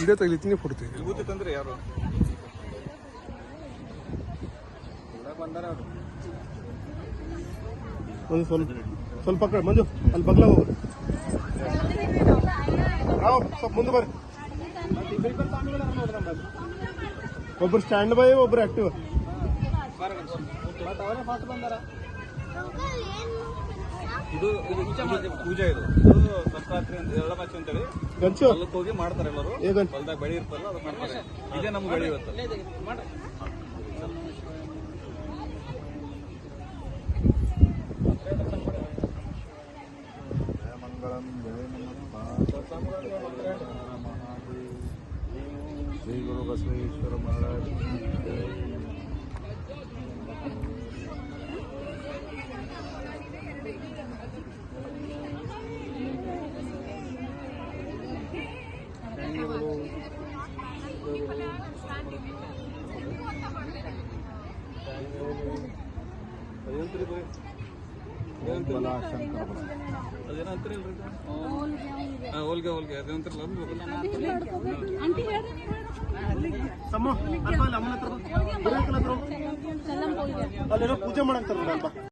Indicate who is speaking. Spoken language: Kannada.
Speaker 1: ವಿಡಿಯೋ ತೆಗಿತೀನಿ, ಫೋಟೋ ತೆಗಿ.
Speaker 2: ವಿಭೂತಿ ತಂದ್ರೆ ಯಾರು ಬಂದಾರ ಅವರು?
Speaker 1: ಒಂದು ಸ್ವಲ್ಪ ಕಡೆ ಮಂಜು ಅಲ್ಲಿ ಬಗ್ಲ ಹೋಗು. ರಾವ್ ಸ್ವಲ್ಪ ಮುಂದೆ ಬರ್ರಿ. ಒಬ್ರು ಸ್ಟ್ಯಾಂಡ್ ಬೈ, ಒಬ್ರು ಆಕ್ಟಿವ್.
Speaker 2: ಇದು ಪೂಜೆ, ಇದು ಸಂಕ್ರಾಂತಿ ಅಂತ ಎಳ್ಳಮಾಚಿ ಅಂತೇಳಿ
Speaker 1: ಗಂಚು
Speaker 2: ಹೊಲಕ್ಕೆ ಹೋಗಿ ಮಾಡ್ತಾರೆ ಎಲ್ಲರೂ. ಹೊಲದಾಗ ಬೆಳಿ ಇರ್ತಲ್ಲ ಅದು ಮಾಡ್ತಾರೆ. ಇದೇ ನಮ್ಗೆ ಬೆಳಿ ಇವತ್ತು. ಶ್ರೀ ಗುರು ಬಸವೇಶ್ವರ ಮಹಾರಾಜ. ಅದೇನಂತೀರಲ್ರಿ? ಹೋಲ್ಗೆ ಅದೇನಂತಿರಲ್ಲ
Speaker 1: ಅಲ್ಲೇನೋ ಪೂಜೆ ಮಾಡಂತಾರಲ್ಲ.